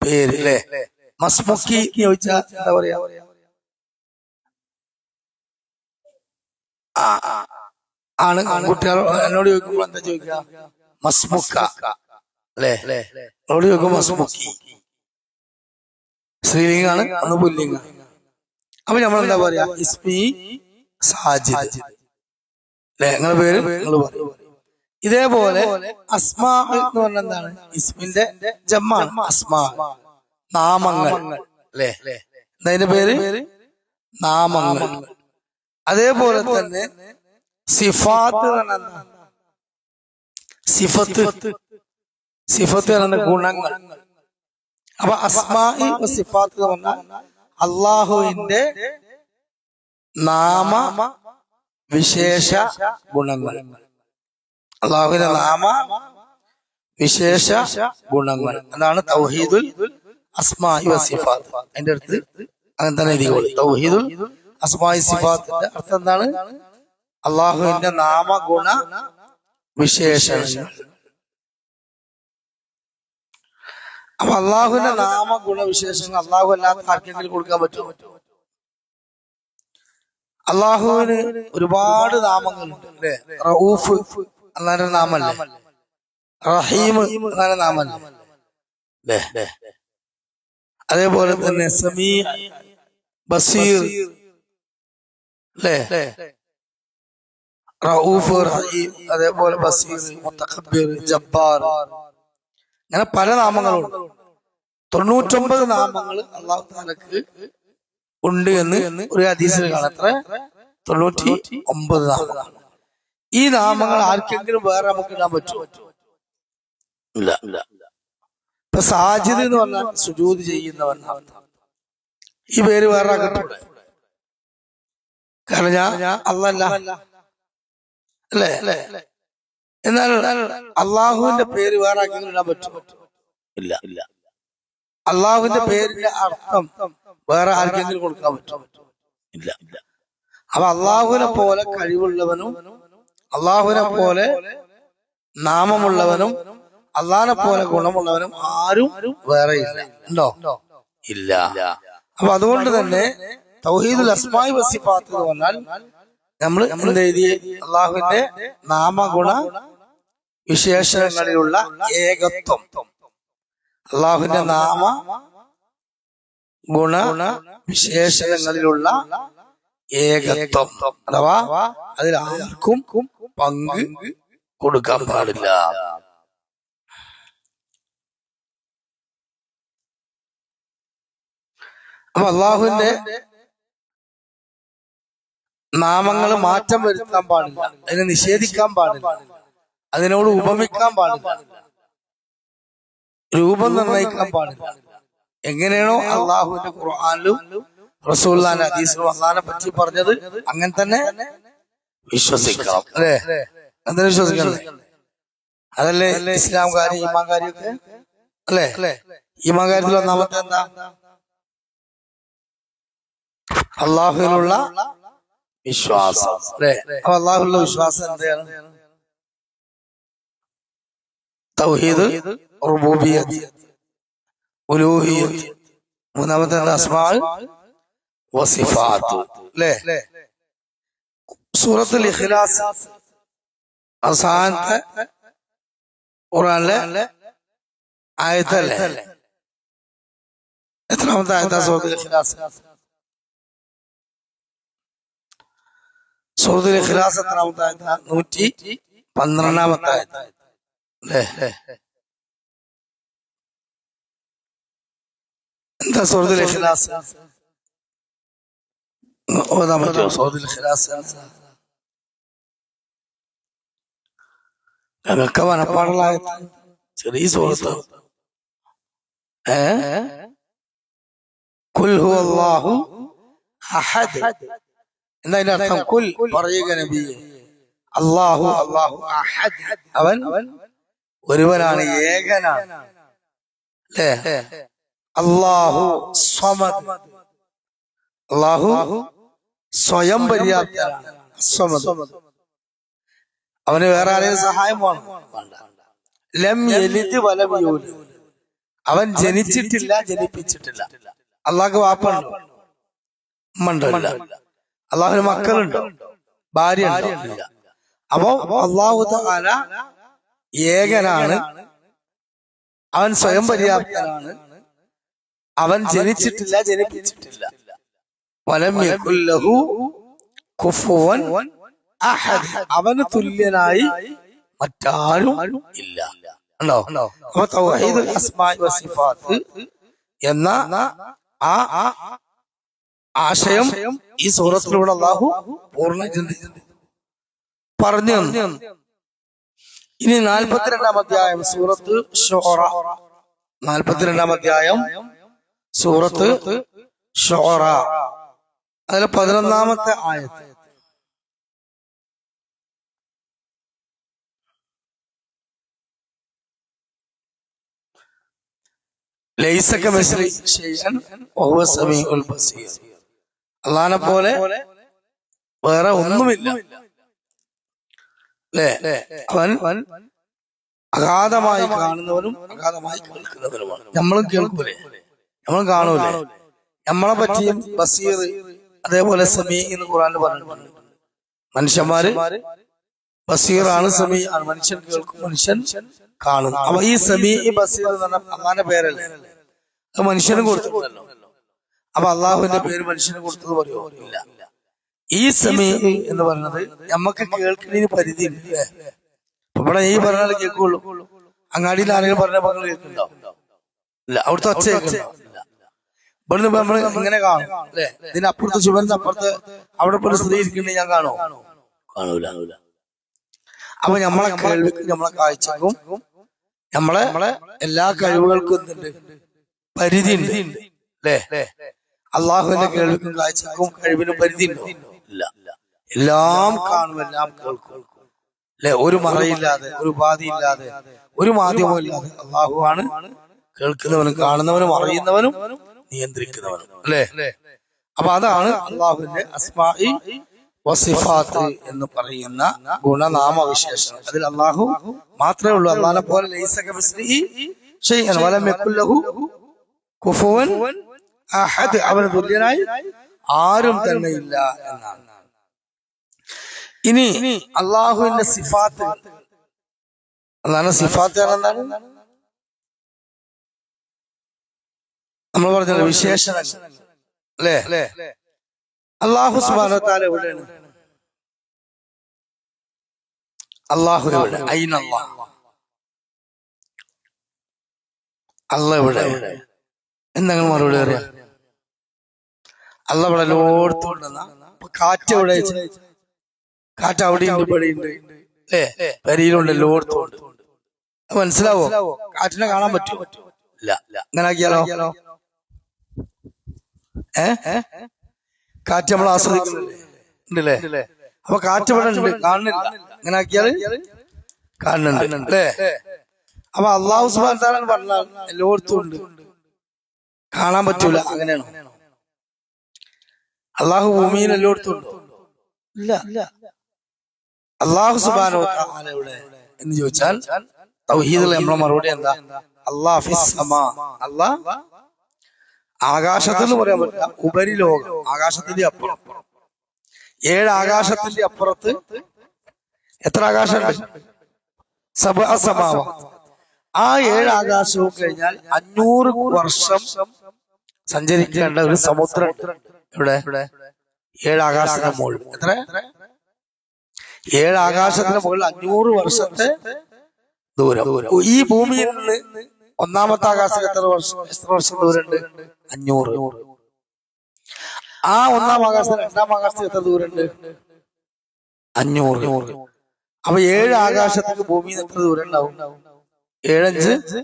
പേര് അല്ലേ? മസ്മുക്കി ചോദിച്ചാൽ എന്താ പറയാ? ആണ്. കുട്ടികൾ എന്നോട് ചോദിക്കുമ്പോൾ എന്താ ചോദിക്കുക? മസ്മുക്ക അല്ലേ? എന്നോട് ചോദിക്കുമ്പോൾ മസ്മുക്കി. സ്ത്രീലിംഗാണ്, അന്ന് പുല്ലിംഗ. അപ്പൊ നമ്മൾ എന്താ പറയാ? ഇസ്മി സാജിദ് അല്ലെ? നിങ്ങളുടെ പേര് നിങ്ങൾ പറയും. ഇതേപോലെ അസ്മാ എന്ന് പറഞ്ഞാൽ എന്താണ്? ഇസ്മിന്റെ ജമ്മാണ് അസ്മാ, നാമങ്ങൾ അല്ലേ? അതിന്റെ പേര് നാമങ്ങൾ. അതേപോലെ തന്നെ സിഫാത്ത് എന്ന് പറഞ്ഞാൽ സിഫത്ത്, സിഫത്ത് പറഞ്ഞ ഗുണങ്ങൾ. അപ്പൊ അസ്മാഇ സിഫാത്ത് എന്ന് പറഞ്ഞാൽ അള്ളാഹുവിന്റെ നാമ വിശേഷ ഗുണങ്ങൾ. അള്ളാഹുവിന്റെ നാമ വിശേഷ ഗുണങ്ങൾ, അതാണ് തൗഹീദുൽ അസ്മാഇ വ സിഫാത്ത്. അതിന്റെ അടുത്ത് അങ്ങനെ തന്നെ എഴുതിക്കോളൂ. തൗഹീദുൽ അസ്മാഇ സിഫാത്തിന്റെ അർത്ഥം എന്താണ്? അള്ളാഹുവിന്റെ നാമഗുണ വിശേഷങ്ങൾ. അപ്പൊ അള്ളാഹുവിന്റെ നാമഗുണ വിശേഷങ്ങൾ അള്ളാഹു അല്ലാത്ത ആർക്കെങ്കിലും കൊടുക്കാൻ പറ്റുമോ? അള്ളാഹുവിന് ഒരുപാട് നാമങ്ങളുണ്ട് അല്ലെ? റഊഫ് എന്നാണ് നാമല്ലേ? റഹീം എന്നാണ് നാമല്ലേ? അതേപോലെ തന്നെ സമീ, ബസീർ അല്ലേ? റഊഫ്, റഹീം, അതേപോലെ ബസീർ, മുതകബ്ബിർ, ജബ്ബാർ, അങ്ങനെ പല നാമങ്ങളുണ്ട്. 99 നാമങ്ങൾ അല്ലാഹു തആലക്ക് ഉണ്ട് എന്ന് ഒരു ഹദീസിൽ കാണാം. എത്ര? 99 നാമങ്ങൾ. ഈ നാമങ്ങൾ ആർക്കെങ്കിലും വേറെ നമുക്ക് ഇടാൻ പറ്റുമോ? ഇല്ല. ഇപ്പൊ സാജിദ് എന്ന് പറഞ്ഞാൽ സുജൂദ് ചെയ്യുന്നവൻ, ഈ പേര് വേറെ ആക്കട്ടെ. കാരണം ഞാൻ അല്ലല്ല അല്ലേ? എന്നാൽ അള്ളാഹുവിന്റെ പേര് വേറെ ആർക്കെങ്കിലും ഇടാൻ പറ്റുമോ? ഇല്ല. അള്ളാഹുവിന്റെ പേരിന്റെ അർത്ഥം വേറെ ആർക്കെങ്കിലും കൊടുക്കാൻ പറ്റുമോ? ഇല്ല. അപ്പൊ അള്ളാഹുവിനെ പോലെ കഴിവുള്ളവനും അള്ളാഹുവിനെ പോലെ നാമമുള്ളവനും അള്ളാഹിനെ പോലെ ഗുണമുള്ളവനും ആരും വേറെ ഇല്ല. ഉണ്ടോ? ഇല്ല. അപ്പൊ അതുകൊണ്ട് തന്നെ തൗഹീദുൽ അസ്മാഇ വസിഫാത്ത് എന്ന് പറഞ്ഞാൽ നമ്മൾ എന്ത് എഴുതി? അള്ളാഹുവിന്റെ നാമഗുണ വിശേഷങ്ങളിലുള്ള ഏകത്വം, അള്ളാഹുവിന്റെ നാമ ഗുണ വിശേഷങ്ങളിലുള്ള ഏകത്വം, അഥവാ അതിൽ ആർക്കും പങ്ക് കൊടുക്കാൻ പാടില്ല. അപ്പൊ അള്ളാഹുവിന്റെ നാമങ്ങൾ മാറ്റം വരുത്താൻ പാടില്ല, അതിനെ നിഷേധിക്കാൻ പാടില്ല, അതിനോട് ഉപമിക്കാൻ പാടില്ല, രൂപം നിർണയിക്കാൻ പാടില്ല. എങ്ങനെയാണോ അള്ളാഹുവിന്റെ ഖുർആനിലും റസൂലുള്ളാഹിന്റെ ഹദീസിലും അള്ളാഹിനെ പറ്റി പറഞ്ഞത് അങ്ങനെ തന്നെ വിശ്വസിക്കണം. അല്ലേ? അങ്ങനെ വിശ്വസിക്കണം. അതല്ലേ ഇസ്ലാം കാര്യം, ഈമാൻ കാര്യമൊക്കെ അല്ലേ? ഈമാൻ കാര്യത്തിൽ ഒന്നാമത്തെ എന്താ? അള്ളാഹുവിനുള്ള വിശ്വാസം. അല്ലേ? അപ്പൊ അള്ളാഹുവിനുള്ള വിശ്വാസം എന്താണ്? തൗഹീദ്, റുബൂബിയ്യത്ത്, ഉലൂഹിയ്യത്ത്, മൂന്നാമത്തെ അസ്മാഉ വസിഫാത്ത്. അല്ലേ? സൂറത്തുൽ ഇഖ്ലാസ് അവസാനത്തെ ഖുർആനിലെ ആയത്തല്ലേ? എത്രാമത്തെ ആയത്താ സൂറത്തുൽ ഇഖ്ലാസ്? സൂറത്തുൽ ഇഖ്ലാസ് എത്രാമത്തെ ആയത്താ? 112 ആയത്ത്. അല്ലേ? എന്താ സൂറത്തുൽ ഇഖ്ലാസ്? ഓതാൻ പറ്റുമോ സൂറത്തുൽ ഇഖ്ലാസ്? ഞങ്ങൾക്ക് മനപ്പാടുള്ള ചെറിയ സൂറത്ത്. ഖുൽ ഹുവല്ലാഹു അഹദ്. എന്താ അതിന്റെ അർത്ഥം? ഖുൽ പറയുക നബിയെ, അല്ലാഹു അഹദ്, അവൻ ഒരുവനാണ്, ഏകനാണ്. അല്ലേ? അല്ലാഹു സ്വമദ്, അല്ലാഹു സ്വയം പര്യാപ്തനാണ്, സ്വമദ്. അവന് വേറെ ആരെയും സഹായം വേണം? ലം യലിദ് വലം യൂലദ്, അവൻ ജനിച്ചിട്ടില്ല, ജനിപ്പിച്ചിട്ടില്ല. അള്ളാഹ്ക്ക് വാപ്പുണ്ടോ? ഉമ്മണ്ടോ? അള്ളാഹുവിന് മക്കളുണ്ടോ? ഭാര്യ ഉണ്ടോ? അപ്പോ അള്ളാഹു തആല ഏകനാണ്, അവൻ സ്വയം പര്യാപ്തനാണ്, അവൻ ജനിച്ചിട്ടില്ല, ജനിപ്പിച്ചിട്ടില്ല. വലം യകുൽ ലഹു കുഫുവൻ അഹദ്, അവന് തുല്യനായി മറ്റാരും ഇല്ല. ഉണ്ടോ? അപ്പൊ തൗഹീദുൽ അസ്മാഇ വസിഫാത്ത് എന്ന ആ ആശയം ഈ സൂറത്തിലൂടെ അല്ലാഹു പൂർണ്ണ പറഞ്ഞു തന്നു. ഇനി 42-ാം അധ്യായം സൂറത്ത് ശുഅറ, 42-ാം അധ്യായം സൂറത്ത് ശുഅറ, അതിലെ 11-ാമത്തെ ആയത്ത്. ലൈസ കമിസ്ലിഹി ശൈഅൻ വഹുവ സമീഉൽ ബസീർ, അല്ലാഹനെ പോലെ വേറെ ഒന്നുമില്ല. അല്ലേ? അവൻ അഗാധമായി കാണുന്നവനും അഗാധമായി കേൾക്കുന്നവനുമാണ്. നമ്മളും കേൾക്കൂലേ, നമ്മളും കാണൂലേ? നമ്മളെ പറ്റിയും ബസീർ, അതേപോലെ സമീ എന്ന് ഖുർആനിൽ പറഞ്ഞിട്ടുണ്ട്. മനുഷ്യന്മാര് ബസീറാണ്, സമീ ആണ്. മനുഷ്യൻ കേൾക്കും, മനുഷ്യൻ കാണും. അപ്പൊ ഈ സമീ ബസീർ എന്ന് പറഞ്ഞ അള്ളാന്റെ പേരല്ലേ? അത് മനുഷ്യനും കൊടുത്തിട്ടുണ്ടല്ലോ. അപ്പൊ അള്ളാഹുവിന്റെ പേര് മനുഷ്യന് കൊടുത്തത് പറയുമോ? ഇല്ല. ഈ സമീ എന്ന് പറയുന്നത് നമുക്ക് കേൾക്കുന്നതിന് പരിധി ഇല്ലേ? ഇവിടെ ഈ പറഞ്ഞാൽ കേൾക്കുള്ളൂ. അങ്ങാടിയിൽ ആരെങ്കിലും പറഞ്ഞ മക്കൾ കേൾക്കുന്നുണ്ടോ? ഇല്ല. അവിടുത്തെ ഒച്ച കേൾക്കുന്നുണ്ടോ? ഇവിടുന്ന് നമ്മൾ ഇങ്ങനെ കാണും അല്ലെ? ഇതിനപ്പുറത്ത് ചുവന്റെ അപ്പുറത്ത് അവിടെ പോലെ സ്ത്രീ ഇരിക്കുന്നുണ്ട്, ഞാൻ കാണുമോ? കാണൂല. അപ്പൊ നമ്മളെ കേൾവിക്കും നമ്മളെ കാഴ്ചക്കും നമ്മളെ എല്ലാ കഴിവുകൾക്കും എന്തുണ്ട്? പരിധി ഉണ്ട് അല്ലേ? അള്ളാഹുവിന്റെ കേൾവിക്കും കാഴ്ചക്കും കഴിവിനും പരിധി ഉണ്ടോ? ഇല്ല. എല്ലാം കാണും, എല്ലാം കേൾക്കും അല്ലെ? ഒരു മറയില്ലാതെ, ഒരു ഉപാധിയില്ലാതെ, ഒരു മാധ്യമവും ഇല്ലാതെ അള്ളാഹുവാണ് കേൾക്കുന്നവനും കാണുന്നവനും അറിയുന്നവനും നിയന്ത്രിക്കുന്നവനും അല്ലേ? അപ്പൊ അതാണ് അള്ളാഹുവിന്റെ അസ്മാഇ വസിഫാത്ത് എന്ന് പറയുന്ന ഗുണനാമവിശേഷണം. അതിൽ അള്ളാഹു മാത്രമേ ഉള്ളൂ. അള്ളാഹിനെ പോലെ ലൈസ കമിസ്ലിഹി ഷൈഅൻ വലം യകുൽ ലഹു കുഫുവൻ അഹദ്, അവന് തുല്യനായി ആരും തന്നെ ഇല്ല എന്നാണ്. ഇനി അള്ളാഹുവിന്റെ സിഫാത്ത്, അള്ളാഹിന്റെ സിഫാത്ത് എന്താണ്? നമ്മൾ പറഞ്ഞല്ലോ വിശേഷണങ്ങൾ അല്ലേ? അള്ളാഹു സുബ്ഹാനഹു വ തആല എവിടെയാണ്? അള്ളാഹു എവിടെ? അയ്ന അല്ലാഹ്, അല്ലാഹ് എവിടെ എന്തെങ്കിലും മറുപടി അറിയാം? അല്ലാഹ് ഇവിടെ എല്ലായിടത്തും ഉണ്ടെന്നാ. കാറ്റ് എവിടെ? കാറ്റ് അവിടെയുണ്ട്, ഇവിടെയുണ്ട് അല്ലേ? പെരിയിലുണ്ട്, എല്ലായിടത്തും ഉണ്ട്. മനസ്സിലാവോ? കാറ്റിനെ കാണാൻ പറ്റുമോ? ഇല്ല. അങ്ങനെ ആക്കിയാലോ? കാറ്റ് നമ്മൾ ആസ്വദിക്കുന്നുണ്ടല്ലേ? അപ്പൊ കാറ്റ് ഇവിടെ ഉണ്ട്, കാണുന്നില്ല. അങ്ങനെ ആക്കിയാല് കാണുന്നുണ്ട് അല്ലേ? അപ്പൊ അള്ളാഹു സുബ്ഹാനഹു വ തആല പറഞ്ഞാൽ എല്ലായിടത്തും ഉണ്ട്, കാണാൻ പറ്റൂല. അങ്ങനെയാണോ? അള്ളാഹു ഭൂമിയിൽ എല്ലായിടത്തും ഉണ്ടോ? ഇല്ല. അള്ളാഹു സുബ്ഹാനഹു വ തആല എവിടെ എന്ന് ചോദിച്ചാൽ തൗഹീദിൽ നമ്മളെ മറുപടി എന്താ? അല്ലാഹു ഫിസ് സമാ, അല്ലാഹ് ആകാശത്ത് എന്ന് പറയാൻ പറ്റില്ല, ഉപരിലോകം, ആകാശത്തിന്റെ അപ്പുറം. 7 ആകാശത്തിന്റെ അപ്പുറത്ത് എത്ര ആകാശമുണ്ട്? സബ്അ സമാവാത്ത്. ആ 7 ആകാശവും കഴിഞ്ഞാൽ 500 വർഷം സഞ്ചരിക്കേണ്ട ഒരു സമുദ്രം ഇവിടെ 7 ആകാശത്തിന്റെ മുകളിൽ. എത്ര? 7 ആകാശത്തിന്റെ മുകളിൽ 500 വർഷത്തെ ദൂരം. ഈ ഭൂമിയിൽ നിന്ന് ഒന്നാമത്തെ ആകാശം എത്ര വർഷം ദൂരമുണ്ട്? 500. ആ ഒന്നാം ആകാശത്തിന് രണ്ടാം ആകാശത്തിന് എത്ര ദൂരമുണ്ട്? 500. അപ്പൊ 7 ആകാശത്തേക്ക് ഭൂമിയിൽ എത്ര ദൂരം ഉണ്ടാവും? 7×5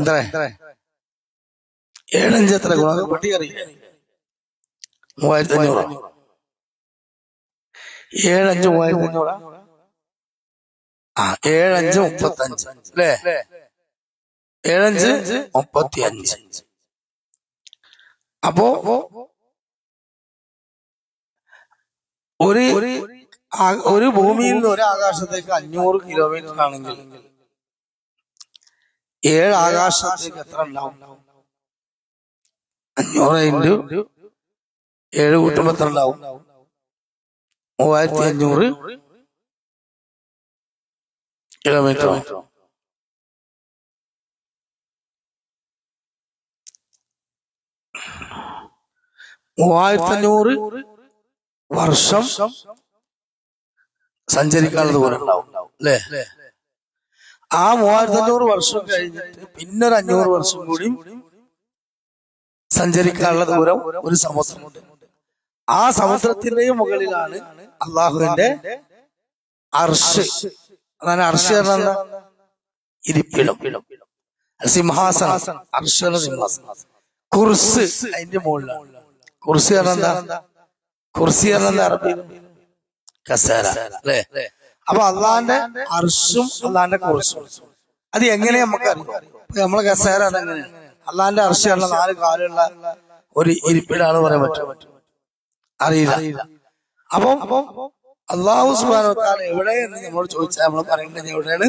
എത്ര? 7×5 എത്ര? പട്ടി അറിയില്ല. 3500. 7×5 3500. 7×5 35 അല്ലേ? 7×5 35. അപ്പോ ഒരു ഭൂമിയിൽ നിന്ന് ഒരു ആകാശത്തേക്ക് 500 കിലോമീറ്റർ ആണെങ്കിൽ 7 ആകാശത്തേക്ക് എത്ര ഉണ്ടാവും? 500 × 7 കൂട്ടുമ്പോ എത്ര ഉണ്ടാവും? 3500 കിലോമീറ്റർ. 3500 വർഷം സഞ്ചരിക്കാനുള്ള ദൂരം ഉണ്ടാവും അല്ലേ? ആ 3500 വർഷം കഴിഞ്ഞിട്ട് പിന്നെ ഒരു 500 വർഷം കൂടി സഞ്ചരിക്കാനുള്ള ദൂരം ഒരു സമുദ്രമുണ്ട്. ആ സമുദ്രത്തിന്റെയും മുകളിലാണ് അള്ളാഹുവിന്റെ അർശ്. അതാണ് അർശ് പറഞ്ഞ ഇരിപ്പിടം, സിംഹാസനം. അർശ് സിംഹാസനം. കുർസ് അതിന്റെ മുകളിലാണ്. കുർസി പറഞ്ഞ കുർസി പറഞ്ഞ അറബി കസേര അല്ലേ? അപ്പൊ അള്ളാന്റെ അർശും അള്ളാന്റെ കുർസും അത് എങ്ങനെ നമുക്കറിയാം? നമ്മളെ കസേര അതെങ്ങനെയാണ്? അള്ളാന്റെ അർശ് പറഞ്ഞ 4 കാലുള്ള ഒരു ഇരിപ്പിടാണ് പറയാൻ പറ്റും? അറിയില്ല. അപ്പം അള്ളാഹു സുബ്ഹാനഹു വ തആല എവിടെയെന്ന് നമ്മൾ ചോദിച്ചാൽ നമ്മൾ പറയേണ്ടത് എവിടെയാണ്?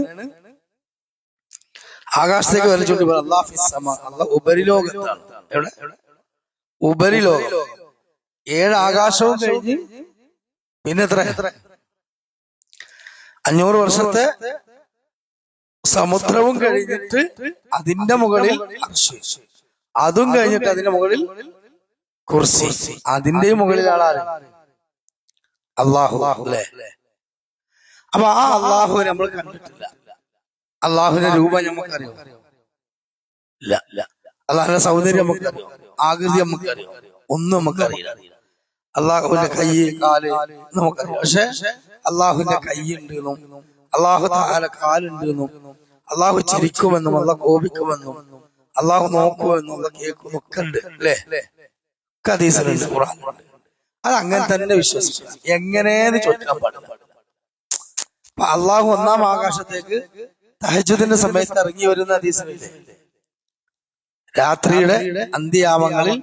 ആകാശത്തേക്ക് വലിച്ചുകൊണ്ട് പോയി അല്ലാഹു ഫിസ് സമാ, അല്ലാഹു ഉപരിലോകത്താണ്. എവിടെ? ഉപരിലോകം. 7 ആകാശവും കഴിഞ്ഞ് പിന്നെ എത്ര? 500 വർഷത്തെ സമുദ്രവും കഴിഞ്ഞിട്ട് അതിന്റെ മുകളിൽ അർശ്, അതും കഴിഞ്ഞിട്ട് അതിന്റെ മുകളിൽ കുർസി, അതിന്റെയും മുകളിലാണ് ആര്? അള്ളാഹു അല്ലേ? അപ്പൊ ആ അള്ളാഹുവിനെ നമ്മൾ കണ്ടിട്ടില്ല. അള്ളാഹുവിന്റെ രൂപം നമുക്കറിയോ? ഇല്ല. അള്ളാഹുവിന്റെ സൗന്ദര്യം നമുക്കറിയോ? ആകൃതി നമുക്കറിയോ? ഒന്നും നമുക്കറിയില്ല. അള്ളാഹുവിന്റെ കൈ കാല് നമുക്കറിയാം. പക്ഷെ അള്ളാഹുവിന്റെ കൈയുണ്ട് എന്നും അള്ളാഹു താല കാലുണ്ട് എന്നും അള്ളാഹു ചിരിക്കുമെന്നും അള്ളാഹ് കോപിക്കുമെന്നും അള്ളാഹു നോക്കുമെന്നും അള്ളാഹ് കേൾക്കും ഒക്കെ ഉണ്ട് അല്ലേ? ഹദീസിലുണ്ട്, ഖുർആനിലുണ്ട്. അത് അങ്ങനെ തന്നെ വിശ്വസിക്കുക. എങ്ങനെയെന്ന് ചോദിക്കാൻ പാടില്ല. അപ്പൊ അള്ളാഹു ഒന്നാം ആകാശത്തേക്ക് തഹജ്ജുദിന്റെ സമയത്ത് ഇറങ്ങി വരുന്ന ഹദീസിലില്ലേ? രാത്രിയുടെ അന്ത്യയാമങ്ങളിൽ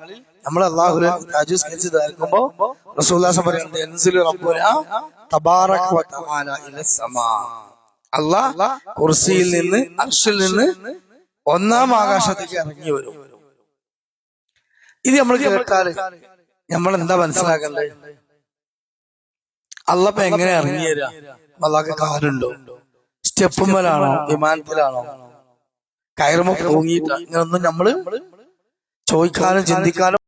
നമ്മൾ അള്ളാഹു തഹജ്ജുദ് സ്കരിച്ച് തീർക്കുമ്പോ റസൂലുള്ളാഹി പറയുന്നത് യൻസിലു റബ്ബുനാ തബാറക വ തആല ഇലസ് സമാ. അള്ളാഹ് കുർസിയിൽ നിന്ന് അർശിൽ നിന്ന് ഒന്നാം ആകാശത്തേക്ക് ഇറങ്ങി വരും. ഇത് നമ്മൾ കേട്ടാല് നമ്മൾ എന്താ മനസ്സിലാക്കേണ്ടത്? അള്ളാഹ് എങ്ങനെ ഇറങ്ങി തരാ? അള്ളാഹ്ക്ക് കാലുണ്ടോ? സ്റ്റെപ്പുമ്മലാണോ? വിമാനത്തിലാണോ? കയറുമ്പോ പൊങ്ങിയിട്ടാ? ഇങ്ങനൊന്നും നമ്മള് ചോദിക്കാനും ചിന്തിക്കാനും